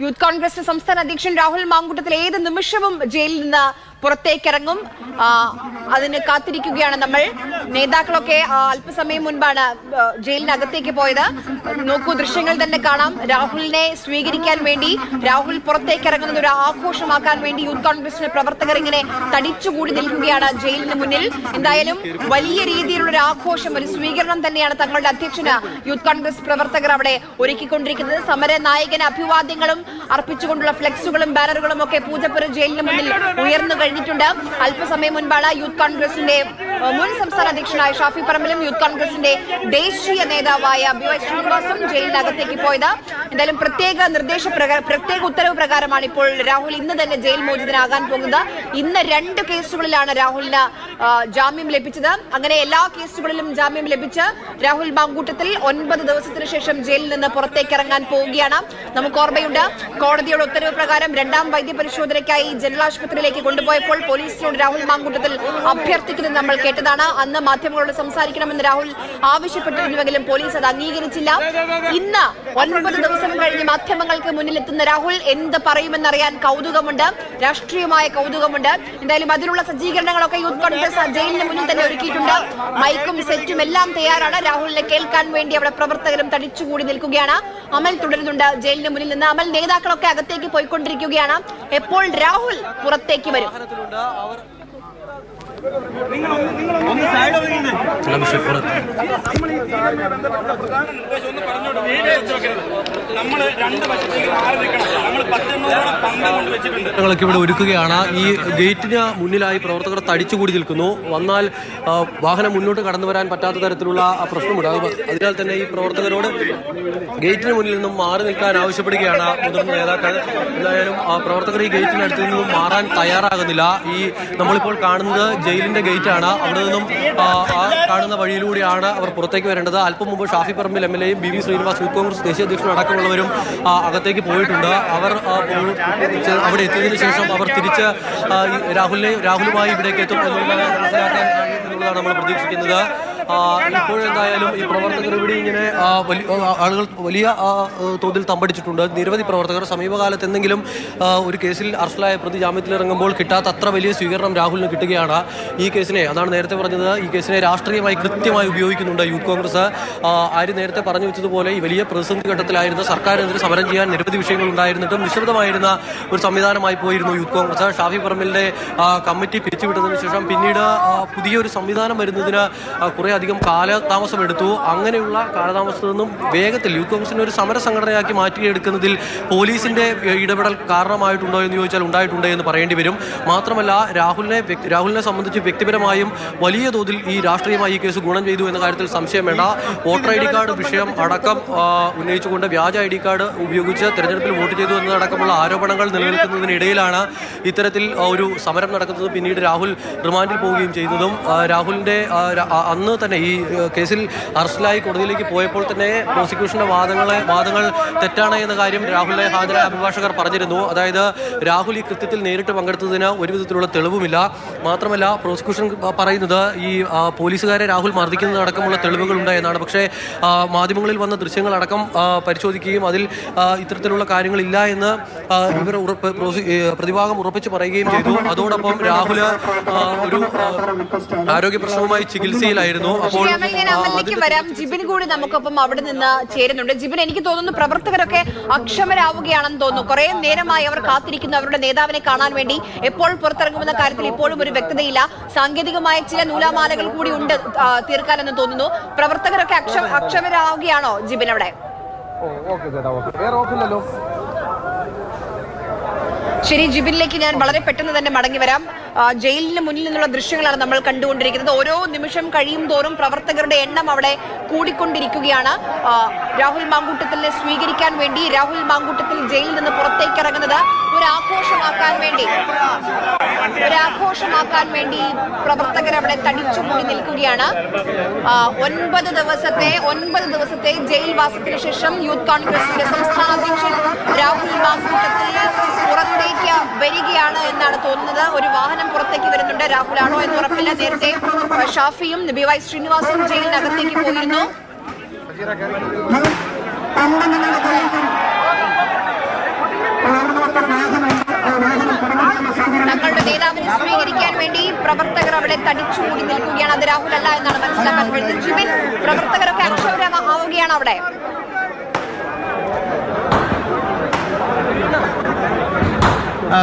Youth Congress സംസ്ഥാന അധ്യക്ഷൻ രാഹുൽ മാങ്കൂട്ടത്തിൽ ഏത് നിമിഷവും ജയിലിൽ നിന്ന് പുറത്തേക്കിറങ്ങും. അതിന് കാത്തിരിക്കുകയാണ് നമ്മൾ. നേതാക്കളൊക്കെ അല്പസമയം മുൻപാണ് ജയിലിനകത്തേക്ക് പോയത്. നോക്കൂ, ദൃശ്യങ്ങൾ തന്നെ കാണാം. രാഹുലിനെ സ്വീകരിക്കാൻ വേണ്ടി, രാഹുൽ പുറത്തേക്കിറങ്ങുന്നത് ഒരു ആഘോഷമാക്കാൻ വേണ്ടി യൂത്ത് കോൺഗ്രസിന്റെ പ്രവർത്തകർ ഇങ്ങനെ തടിച്ചുകൂടി നിൽക്കുകയാണ് ജയിലിന് മുന്നിൽ. എന്തായാലും വലിയ രീതിയിലുള്ള ഒരു ആഘോഷം, ഒരു സ്വീകരണം തന്നെയാണ് തങ്ങളുടെ അധ്യക്ഷന് യൂത്ത് കോൺഗ്രസ് പ്രവർത്തകർ അവിടെ ഒരുക്കിക്കൊണ്ടിരിക്കുന്നത്. സമര നായകന് അഭിവാദ്യങ്ങളും അർപ്പിച്ചുകൊണ്ടുള്ള ഫ്ലെക്സുകളും ബാനറുകളും ഒക്കെ പൂജപ്പുര ജയിലിന് മുന്നിൽ ഉയർന്നു കഴിഞ്ഞിട്ടുണ്ട്. അല്പസമയം മുൻപാണ് യൂത്ത് കോൺഗ്രസിന്റെ മുൻ സംസ്ഥാന അധ്യക്ഷനായ ഷാഫി പറമ്പിലും യൂത്ത് കോൺഗ്രസിന്റെ ദേശീയ നേതാവായ BY ശ്രീനിവാസും ജയിലിനകത്തേക്ക് പോയത്. എന്തായാലും പ്രത്യേക ഉത്തരവ് പ്രകാരമാണ് ഇപ്പോൾ രാഹുൽ ഇന്ന് തന്നെ ജയിൽ മോചിതനാകാൻ പോകുന്നത്. ഇന്ന് 2 കേസുകളിലാണ് രാഹുലിന് ജാമ്യം ലഭിച്ചത്. അങ്ങനെ എല്ലാ കേസുകളിലും ജാമ്യം ലഭിച്ച് രാഹുൽ മാങ്കൂട്ടത്തിൽ 9 ദിവസത്തിന് ശേഷം ജയിലിൽ നിന്ന് പുറത്തേക്കിറങ്ങാൻ പോവുകയാണ്. നമുക്ക് ഓർമ്മയുണ്ട്, കോടതിയുടെ ഉത്തരവ് പ്രകാരം 2ാം വൈദ്യപരിശോധനയ്ക്കായി ജനറൽ ആശുപത്രിയിലേക്ക് കൊണ്ടുപോയപ്പോൾ പോലീസിനോട് രാഹുൽ മാങ്കൂട്ടത്തിൽ അഭ്യർത്ഥിക്കുന്നത് നമ്മൾ കേട്ടതാണ്. അന്ന് മാധ്യമങ്ങളോട് സംസാരിക്കണമെന്ന് രാഹുൽ ആവശ്യപ്പെട്ടിരുന്നുവെങ്കിലും പോലീസ് അത് അംഗീകരിച്ചില്ല. ഇന്ന് 9 ദിവസം കഴിഞ്ഞ് മാധ്യമങ്ങൾക്ക് മുന്നിലെത്തുന്ന രാഹുൽ എന്ത് പറയുമെന്നറിയാൻ കൗതുകമുണ്ട്, രാഷ്ട്രീയമായ കൗതുകമുണ്ട്. എന്തായാലും അതിനുള്ള സജ്ജീകരണങ്ങളൊക്കെ യൂത്ത് കോൺഗ്രസ് ജയിലിന് മുന്നിൽ തന്നെ ഒരുക്കിയിട്ടുണ്ട്. മൈക്കും സെറ്റും എല്ലാം തയ്യാറാണ്. രാഹുലിനെ കേൾക്കാൻ വേണ്ടി അവിടെ പ്രവർത്തകരും തടിച്ചുകൂടി നിൽക്കുകയാണ്. അമൽ തുടരുന്നുണ്ട് ജയിലിന് മുന്നിൽ നിന്ന്. അമൽ, നേതാക്കളൊക്കെ അകത്തേക്ക് പോയിക്കൊണ്ടിരിക്കുകയാണ്. എപ്പോൾ രാഹുൽ പുറത്തേക്ക് വരും? ഇവിടെ ഒരുക്കുകയാണ്. ഈ ഗേറ്റിന് മുന്നിലായി പ്രവർത്തകർ തടിച്ചുകൂടി നിൽക്കുന്നു. വന്നാൽ വാഹനം മുന്നോട്ട് കടന്നു വരാൻ പറ്റാത്ത തരത്തിലുള്ള പ്രശ്നമുണ്ട്. അതിനാൽ തന്നെ ഈ പ്രവർത്തകരോട് ഗേറ്റിന് മുന്നിൽ നിന്നും മാറി നിൽക്കാൻ ആവശ്യപ്പെടുകയാണ് മുതിർന്ന നേതാക്കൾ. എന്തായാലും പ്രവർത്തകർ ഈ ഗേറ്റിനടുത്ത് നിന്നും മാറാൻ തയ്യാറാകുന്നില്ല. ഈ നമ്മളിപ്പോൾ കാണുന്നത് ജയിലിന്റെ ഗേറ്റാണ്. അവിടെ നിന്നും ആ കാണുന്ന വഴിയിലൂടെയാണ് അവർ പുറത്തേക്ക് വരേണ്ടത്. അല്പം മുമ്പ് ഷാഫി പറമ്പിൽ MLAയും BY ശ്രീനിവാസ് യൂത്ത് കോൺഗ്രസ് ദേശീയ അധ്യക്ഷനും അടക്കമുള്ളവരും അകത്തേക്ക് പോയിട്ടുണ്ട്. അവർ അവിടെ എത്തിയതിനു ശേഷം അവർ തിരിച്ച് രാഹുലുമായി ഇവിടേക്ക് എത്തും എന്നുള്ളതാണ് മനസ്സിലാക്കാൻ കഴിയുമെന്നുള്ളതാണ് നമ്മൾ പ്രതീക്ഷിക്കുന്നത്. ഇപ്പോഴെന്തായാലും ഈ പ്രവർത്തകർ ഇവിടെ ഇങ്ങനെ ആളുകൾ വലിയ തോതിൽ തമ്പടിച്ചിട്ടുണ്ട്. നിരവധി പ്രവർത്തകർ സമീപകാലത്ത് എന്തെങ്കിലും ഒരു കേസിൽ അറസ്റ്റിലായ പ്രതി ജാമ്യത്തിലിറങ്ങുമ്പോൾ കിട്ടാത്ത അത്ര വലിയ സ്വീകരണം രാഹുലിന് കിട്ടുകയാണ്. ഈ കേസിനെ, അതാണ് നേരത്തെ പറഞ്ഞത്, ഈ കേസിനെ രാഷ്ട്രീയമായി കൃത്യമായി ഉപയോഗിക്കുന്നുണ്ട് യൂത്ത് കോൺഗ്രസ്. ആര് നേരത്തെ പറഞ്ഞു വെച്ചതുപോലെ ഈ വലിയ പ്രതിസന്ധി ഘട്ടത്തിലായിരുന്ന സർക്കാരിനെതിരെ സമരം ചെയ്യാൻ നിരവധി വിഷയങ്ങൾ ഉണ്ടായിരുന്നിട്ടും നിശബ്ദമായിരുന്ന ഒരു സംവിധാനമായി പോയിരുന്നു യൂത്ത് കോൺഗ്രസ്. ഷാഫി പറമ്പിലിന്റെ കമ്മിറ്റി പിരിച്ചുവിട്ടതിനു ശേഷം പിന്നീട് പുതിയൊരു സംവിധാനം വരുന്നതിന് കുറെ അധികം കാലതാമസം എടുത്തു. അങ്ങനെയുള്ള കാലതാമസത്തിൽ നിന്നും വേഗത്തിൽ യൂത്ത് കോൺഗ്രസിനെ ഒരു സമര സംഘടനയാക്കി മാറ്റിയെടുക്കുന്നതിൽ പോലീസിന്റെ ഇടപെടൽ കാരണമായിട്ടുണ്ടോ എന്ന് ചോദിച്ചാൽ ഉണ്ടായിട്ടുണ്ട് എന്ന് പറയേണ്ടി വരും. മാത്രമല്ല, രാഹുലിനെ സംബന്ധിച്ച് വ്യക്തിപരമായും വലിയ തോതിൽ ഈ രാഷ്ട്രീയമായി ഈ കേസ് ഗുണം ചെയ്തു എന്ന കാര്യത്തിൽ സംശയം വേണ്ട. വോട്ടർ ID കാർഡ് വിഷയം അടക്കം ഉന്നയിച്ചുകൊണ്ട് വ്യാജ ID കാർഡ് ഉപയോഗിച്ച് തെരഞ്ഞെടുപ്പിൽ വോട്ട് ചെയ്തു എന്നതടക്കമുള്ള ആരോപണങ്ങൾ നിലനിൽക്കുന്നതിനിടയിലാണ് ഇത്തരത്തിൽ ഒരു സമരം നടക്കുന്നത്. പിന്നീട് രാഹുൽ റിമാൻഡിൽ പോവുകയും ചെയ്യുന്നതും രാഹുലിന്റെ അന്ന് തന്നെ ഈ കേസിൽ അറസ്റ്റിലായി കോടതിയിലേക്ക് പോയപ്പോൾ തന്നെ പ്രോസിക്യൂഷന്റെ വാദങ്ങൾ തെറ്റാണ് എന്ന കാര്യം രാഹുലിനെ ഹാജരായ അഭിഭാഷകർ പറഞ്ഞിരുന്നു. അതായത് രാഹുൽ ഈ കൃത്യത്തിൽ നേരിട്ട് പങ്കെടുത്തതിന് ഒരു വിധത്തിലുള്ള തെളിവുമില്ല. മാത്രമല്ല, പ്രോസിക്യൂഷൻ പറയുന്നത് ഈ പോലീസുകാരെ രാഹുൽ മർദ്ദിക്കുന്നതടക്കമുള്ള തെളിവുകളുണ്ട് എന്നാണ്. പക്ഷേ മാധ്യമങ്ങളിൽ വന്ന ദൃശ്യങ്ങളടക്കം പരിശോധിക്കുകയും അതിൽ ഇത്തരത്തിലുള്ള കാര്യങ്ങളില്ല എന്ന് ഇവർ പ്രതിഭാഗം ഉറപ്പിച്ച് പറയുകയും ചെയ്തു. അതോടൊപ്പം രാഹുൽ ഒരു ആരോഗ്യ പ്രശ്നവുമായി ചികിത്സയിലായിരുന്നു. അപ്പോൾ വരാം. ജിബിൻ കൂടി നമുക്കൊപ്പം അവിടെ നിന്ന് ചേരുന്നുണ്ട്. ജിബിൻ, എനിക്ക് തോന്നുന്നു പ്രവർത്തകരൊക്കെ അക്ഷമരാവുകയാണെന്ന് തോന്നുന്നു. കുറെ നേരമായി അവർ കാത്തിരിക്കുന്നു അവരുടെ നേതാവിനെ കാണാൻ വേണ്ടി. എപ്പോൾ പുറത്തിറങ്ങുമെന്ന കാര്യത്തിൽ ഇപ്പോഴും ഒരു വ്യക്തതയില്ല. സാങ്കേതികമായ ചില നൂലാമാലകൾ കൂടി ഉണ്ട് തീർക്കാനെന്ന് തോന്നുന്നു. പ്രവർത്തകരൊക്കെ അക്ഷമരാവുകയാണോ ജിബിൻ അവിടെ? ശരി, ജിബിനിലേക്ക് ഞാൻ വളരെ പെട്ടെന്ന് തന്നെ മടങ്ങി വരാം. ജയിലിന് മുന്നിൽ നിന്നുള്ള ദൃശ്യങ്ങളാണ് നമ്മൾ കണ്ടുകൊണ്ടിരിക്കുന്നത്. ഓരോ നിമിഷം കഴിയും തോറും പ്രവർത്തകരുടെ എണ്ണം അവിടെ കൂടിക്കൊണ്ടിരിക്കുകയാണ്. രാഹുൽ മാങ്കൂട്ടത്തിനെ സ്വീകരിക്കാൻ വേണ്ടി, രാഹുൽ മാങ്കൂട്ടത്തിൽ ജയിലിൽ നിന്ന് പുറത്തേക്ക് ഇറങ്ങുന്നത് ഒരു ആഘോഷമാക്കാൻ വേണ്ടി പ്രവർത്തകർ അവിടെ തടിച്ചുകൂടി നിൽക്കുകയാണ്. 9 ദിവസത്തെ ജയിൽവാസത്തിന് ശേഷം യൂത്ത് കോൺഗ്രസിന്റെ സംസ്ഥാന അധ്യക്ഷൻ രാഹുൽ മാങ്കൂട്ടത്തിൽ പുറത്തേക്ക് വരികയാണ് എന്നാണ് തോന്നുന്നത്. ഒരു വാഹനം പുറത്തേക്ക് വരുന്നുണ്ട്. രാഹുലാണോ എന്ന് ഉറപ്പില്ല. നേരത്തെ ഷാഫിയും BY ശ്രീനിവാസും ജയിലിനകത്തേക്ക് പോയിരുന്നു. തങ്ങളുടെ നേതാവിനെ സ്വീകരിക്കാൻ വേണ്ടി പ്രവർത്തകർ അവിടെ തടിച്ചുകൂടി നിൽക്കുകയാണ്. അത് രാഹുൽ അല്ല എന്നാണ് മനസ്സിലാക്കാൻ കഴിയുന്നത്. ജിബിൻ, പ്രവർത്തകരൊക്കെ അക്ഷരമാവുകയാണ് അവിടെ.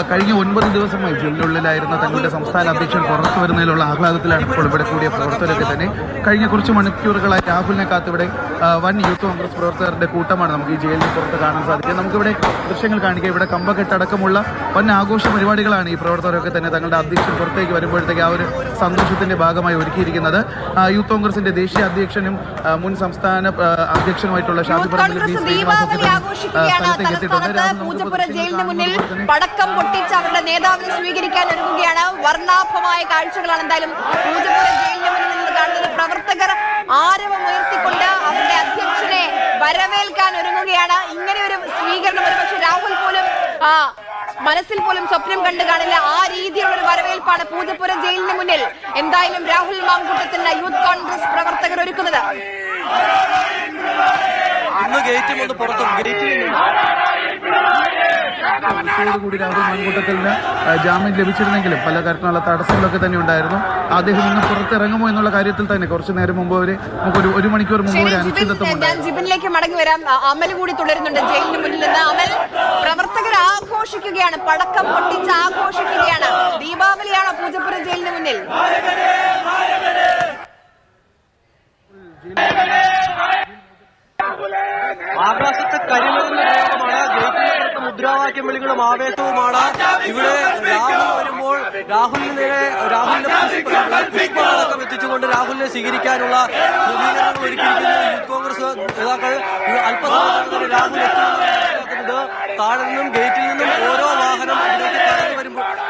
കഴിഞ്ഞ 9 ദിവസമായി ജയിലിനുള്ളിലായിരുന്ന തങ്ങളുടെ സംസ്ഥാന അധ്യക്ഷൻ പുറത്തു വരുന്നതിലുള്ള ആഹ്ലാദത്തിലാണ് ഇപ്പോൾ ഇവിടെ കൂടിയ പ്രവർത്തകരൊക്കെ തന്നെ. കഴിഞ്ഞ കുറച്ച് മണിക്കൂറുകളായി രാഹുലിനെ കാത്തിവിടെ വൻ യൂത്ത് കോൺഗ്രസ് പ്രവർത്തകരുടെ കൂട്ടമാണ് നമുക്ക് ഈ ജയിലിന് പുറത്ത് കാണാൻ സാധിക്കുക. നമുക്കിവിടെ ദൃശ്യങ്ങൾ കാണിക്കുക. ഇവിടെ കമ്പക്കെട്ടടക്കമുള്ള വൻ ആഘോഷ പരിപാടികളാണ് ഈ പ്രവർത്തകരൊക്കെ തന്നെ തങ്ങളുടെ അധ്യക്ഷൻ പുറത്തേക്ക് വരുമ്പോഴത്തേക്ക് ആ ഒരു സന്തോഷത്തിന്റെ ഭാഗമായി ഒരുക്കിയിരിക്കുന്നത്. യൂത്ത് കോൺഗ്രസിന്റെ ദേശീയ അധ്യക്ഷനും മുൻ സംസ്ഥാന അധ്യക്ഷനുമായിട്ടുള്ള ഷാഫി പറമ്പിൽ പടക്കം പൊട്ടിച്ച് അവരുടെ നേതാവിനെ സ്വീകരിക്കാൻ ഒരുങ്ങുകയാണ്. വർണ്ണാഭമായ കാഴ്ചകളാണ് എന്തായാലും പൂജപ്പുര ജയിലിന് മുന്നിൽ നിന്ന് കാണുന്നത്. പ്രവർത്തകർ ആരവം ഉയർത്തിക്കൊണ്ട് അവരുടെ അധ്യക്ഷനെ വരവേൽക്കാൻ ഒരുങ്ങുകയാണ്. ഇങ്ങനെ ഒരു സ്വീകരണം ഒരുപക്ഷെ രാഹുൽ പോലും മനസ്സിൽ പോലും സ്വപ്നം കണ്ടു കാണില്ല. ആ രീതിയിലുള്ള ഒരു വരവേൽപ്പാണ് പൂജപ്പുര ജയിലിന് മുന്നിൽ എന്തായാലും രാഹുൽ മാങ്കൂട്ടത്തിന് യൂത്ത് കോൺഗ്രസ് പ്രവർത്തകർ ഒരുക്കുന്നത്. കൂടി രാഹുൽ മാങ്കൂട്ടത്തിന് ജാമ്യം ലഭിച്ചിരുന്നെങ്കിലും പല കാര്യത്തിലുള്ള തടസ്സങ്ങളൊക്കെ തന്നെ ഉണ്ടായിരുന്നു. അദ്ദേഹം ഇന്ന് പുറത്തിറങ്ങുമോ എന്നുള്ള കാര്യത്തിൽ തന്നെ കുറച്ചു നേരം മുമ്പ് നമുക്കൊരു 1 മണിക്കൂർ മുമ്പ് ഒരു അനിശ്ചിതത്വം. ഞാൻ ജിബിനിലേക്ക് മടങ്ങി വരാം. അമൽ കൂടി തുടരുന്നുണ്ട് ജയിലിന് മുന്നിൽ നിന്ന്. അമൽ, പ്രവർത്തകർ ആഘോഷിക്കുകയാണ്, പടക്കം പൊട്ടിച്ച് ആഘോഷിക്കുകയാണ്. ദീപാവലിയാണോ പൂജപ്പുര ജയിലിന് മുന്നിൽ? ആകാശത്ത് കരിമരുന്ന് പ്രയോഗമാണ്, മുദ്രാവാക്യം വിളികളും ആവേശവുമാണ്. ഇവിടെ രാഹുൽ വരുമ്പോൾ രാഹുലിന്റെ പുഷ്പങ്ങളടക്കം എത്തിച്ചുകൊണ്ട് രാഹുലിനെ സ്വീകരിക്കാനുള്ള ക്രമീകരണങ്ങൾ ഒരുക്കിയിരിക്കുന്നു യൂത്ത് കോൺഗ്രസ് നേതാക്കൾ. അല്പസമയത്ത് രാഹുൽ എത്തുന്നത് താഴെ നിന്നും ഗേറ്റിൽ നിന്നും ഓരോ വാഹനം ഇതിലേക്ക്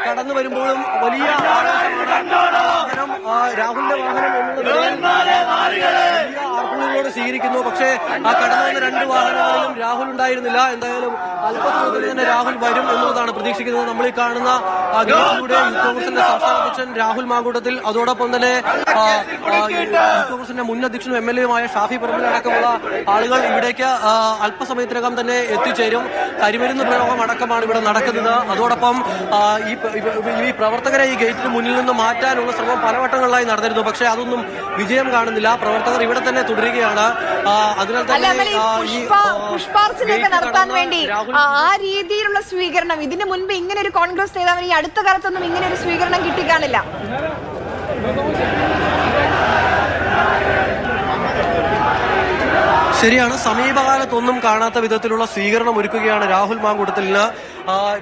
കടന്നു വരുമ്പോഴും വലിയ ആവേശമാണ്. രാഹുലിന്റെ വാഹനം വലിയ ആർപ്പുകളോട് സ്വീകരിക്കുന്നു. പക്ഷേ ആ കടന്നു വന്ന 2 വാഹനങ്ങളിലും രാഹുൽ ഉണ്ടായിരുന്നില്ല. എന്തായാലും അല്പസമയത്തിൽ തന്നെ രാഹുൽ വരും എന്നുള്ളതാണ് പ്രതീക്ഷിക്കുന്നത്. നമ്മൾ ഈ കാണുന്ന ഗേറ്റിലൂടെ യൂത്ത് കോൺഗ്രസിന്റെ സംസ്ഥാന അധ്യക്ഷൻ രാഹുൽ മാങ്കൂട്ടത്തിൽ, അതോടൊപ്പം തന്നെ യൂത്ത് കോൺഗ്രസിന്റെ മുൻ അധ്യക്ഷനും MLA-യുമായ ഷാഫി പറമ്പിൽ അടക്കമുള്ള ആളുകൾ ഇവിടേക്ക് അല്പസമയത്തിനകം തന്നെ എത്തിച്ചേരും. കരിമരുന്ന് പ്രയോഗം അടക്കമാണ് ഇവിടെ നടക്കുന്നത്. അതോടൊപ്പം ഈ പ്രവർത്തകരെ ഈ ഗേറ്റിന് മുന്നിൽ നിന്ന് മാറ്റാനുള്ള ശ്രമം പലവട്ടങ്ങളിലായി നടന്നിരുന്നു. പക്ഷേ അതൊന്നും വിജയം കാണുന്നില്ല. പ്രവർത്തകർ ഇവിടെ തന്നെ തുടരുകയാണ്. അതിനാൽ തന്നെ പുഷ്പാർച്ചനയൊക്കെ നടത്താൻ വേണ്ടി ആ രീതിയിലുള്ള സ്വീകരണം ഇതിനു മുൻപ് ഇങ്ങനെ ഒരു കോൺഗ്രസ് നേതാവിന് ഈ അടുത്ത കാലത്തൊന്നും ഇങ്ങനെ ഒരു സ്വീകരണം കിട്ടിക്കാണില്ല. ശരിയാണ്, സമീപകാലത്തൊന്നും കാണാത്ത വിധത്തിലുള്ള സ്വീകരണം ഒരുക്കുകയാണ് രാഹുൽ മാങ്കൂട്ടത്തിന്.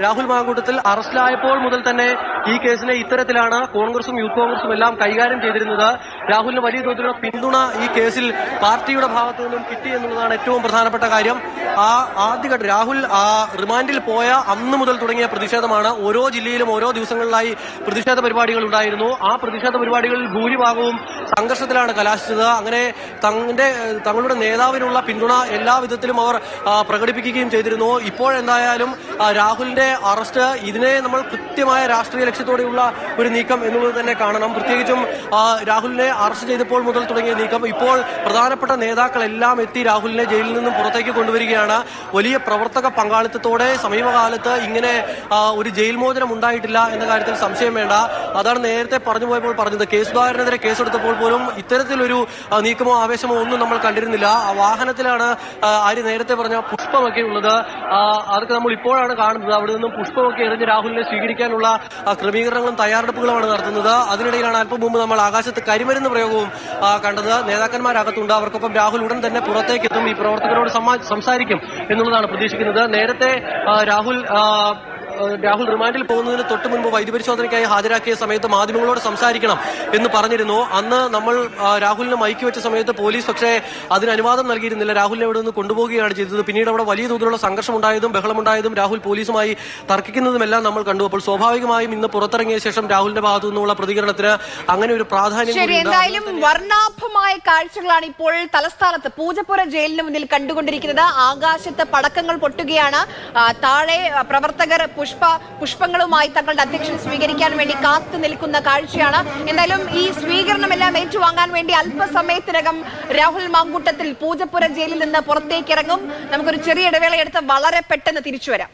രാഹുൽ മാങ്കൂട്ടത്തിൽ അറസ്റ്റിലായപ്പോൾ മുതൽ തന്നെ ഈ കേസിനെ ഇത്തരത്തിലാണ് കോൺഗ്രസും യൂത്ത് കോൺഗ്രസും എല്ലാം കൈകാര്യം ചെയ്തിരുന്നത്. രാഹുലിന് വലിയ തോതിലുള്ള പിന്തുണ ഈ കേസിൽ പാർട്ടിയുടെ ഭാഗത്തു നിന്നും കിട്ടി എന്നുള്ളതാണ് ഏറ്റവും പ്രധാനപ്പെട്ട കാര്യം. ആദ്യഘട്ടം രാഹുൽ റിമാൻഡിൽ പോയ അന്ന് മുതൽ തുടങ്ങിയ പ്രതിഷേധമാണ്. ഓരോ ജില്ലയിലും ഓരോ ദിവസങ്ങളിലായി പ്രതിഷേധ പരിപാടികൾ ഉണ്ടായിരുന്നു. ആ പ്രതിഷേധ പരിപാടികളിൽ ഭൂരിഭാഗവും സംഘർഷത്തിലാണ് കലാശിച്ചത്. അങ്ങനെ തങ്ങളുടെ നേതാവിനുള്ള പിന്തുണ എല്ലാ വിധത്തിലും അവർ പ്രകടിപ്പിക്കുകയും ചെയ്തിരുന്നു. ഇപ്പോഴെന്തായാലും രാഹുലിന്റെ അറസ്റ്റ് ഇതിനെ നമ്മൾ കൃത്യമായ രാഷ്ട്രീയ ലക്ഷ്യത്തോടെയുള്ള ഒരു നീക്കം എന്നുള്ളത് തന്നെ കാണണം. പ്രത്യേകിച്ചും രാഹുലിനെ അറസ്റ്റ് ചെയ്തപ്പോൾ മുതൽ തുടങ്ങിയ നീക്കം ഇപ്പോൾ പ്രധാനപ്പെട്ട നേതാക്കളെല്ലാം എത്തി രാഹുലിനെ ജയിലിൽ നിന്നും പുറത്തേക്ക് കൊണ്ടുവരികയാണ്. വലിയ പ്രവർത്തക പങ്കാളിത്തത്തോടെ സമീപകാലത്ത് ഇങ്ങനെ ഒരു ജയിൽ മോചനം ഉണ്ടായിട്ടില്ല എന്ന കാര്യത്തിൽ സംശയം വേണ്ട. അതാണ് നേരത്തെ പറഞ്ഞു പോയപ്പോൾ പറഞ്ഞത്. സുധാകരനെതിരെ കേസെടുത്തപ്പോൾ പോലും ഇത്തരത്തിലൊരു നീക്കമോ ആവേശമോ ഒന്നും നമ്മൾ കണ്ടിരുന്നില്ല. ആ വാഹനത്തിലാണ് ആര് നേരത്തെ പറഞ്ഞ പുഷ്പമൊക്കെ ഉള്ളത്. അതൊക്കെ നമ്മൾ ഇപ്പോഴാണ് കാണുന്നത്. അവിടെ നിന്നും പുഷ്പമൊക്കെ എറിഞ്ഞ് രാഹുലിനെ സ്വീകരിക്കാനുള്ള ക്രമീകരണങ്ങളും തയ്യാറെടുപ്പുകളുമാണ് നടത്തുന്നത്. അതിനിടയിലാണ് അല്പം മുമ്പ് നമ്മൾ ആകാശത്ത് കരിമരുന്ന് പ്രയോഗവും കണ്ടത്. നേതാക്കന്മാരകത്തുണ്ട്. അവർക്കൊപ്പം രാഹുൽ ഉടൻ തന്നെ പുറത്തേക്ക് എത്തും. ഈ പ്രവർത്തകരോട് സംസാരിക്കും എന്നുള്ളതാണ് പ്രതീക്ഷിക്കുന്നത്. നേരത്തെ രാഹുൽ റിമാൻഡിൽ പോകുന്നതിന് തൊട്ട് മുൻപ് വൈദ്യപരിശോധനയ്ക്കായി ഹാജരാക്കിയ സമയത്ത് മാധ്യമങ്ങളോട് സംസാരിക്കണം എന്ന് പറഞ്ഞിരുന്നു. അന്ന് നമ്മൾ രാഹുലിനെ മയക്കി വെച്ച സമയത്ത് പോലീസ് പക്ഷേ അതിന് അനുവാദം നൽകിയിരുന്നില്ല. രാഹുലിനെ ഇവിടെ നിന്ന് കൊണ്ടുപോവുകയാണ് ചെയ്തത്. പിന്നീട് അവിടെ വലിയ തോതിലുള്ള സംഘർഷമുണ്ടായതും ബഹളമുണ്ടായതും രാഹുൽ പോലീസുമായി തർക്കിക്കുന്നതുമെല്ലാം നമ്മൾ കണ്ടു. അപ്പോൾ സ്വാഭാവികമായും ഇന്ന് പുറത്തിറങ്ങിയ ശേഷം രാഹുലിന്റെ ഭാഗത്തു നിന്നുള്ള പ്രതികരണത്തിന് അങ്ങനെ ഒരു പ്രാധാന്യം. എന്തായാലും വർണ്ണാഭമായ കാഴ്ചകളാണ് ഇപ്പോൾ തലസ്ഥാനത്ത് പൂജപ്പുര ജയിലിന് മുന്നിൽ കണ്ടുകൊണ്ടിരിക്കുന്നത്. ആകാശത്ത് പടക്കങ്ങൾ പൊട്ടുകയാണ്. താഴെ പ്രവർത്തകർ പുഷ്പങ്ങളുമായി തങ്ങളുടെ അധ്യക്ഷൻ സ്വീകരിക്കാൻ വേണ്ടി കാത്തു നിൽക്കുന്ന കാഴ്ചയാണ്. എന്തായാലും ഈ സ്വീകരണമെല്ലാം ഏറ്റുവാങ്ങാൻ വേണ്ടി അല്പസമയത്തിനകം രാഹുൽ മാങ്കൂട്ടത്തിൽ പൂജപ്പുര ജയിലിൽ നിന്ന് പുറത്തേക്ക് ഇറങ്ങും. നമുക്കൊരു ചെറിയ ഇടവേള എടുത്ത് വളരെ പെട്ടെന്ന് തിരിച്ചു വരാം.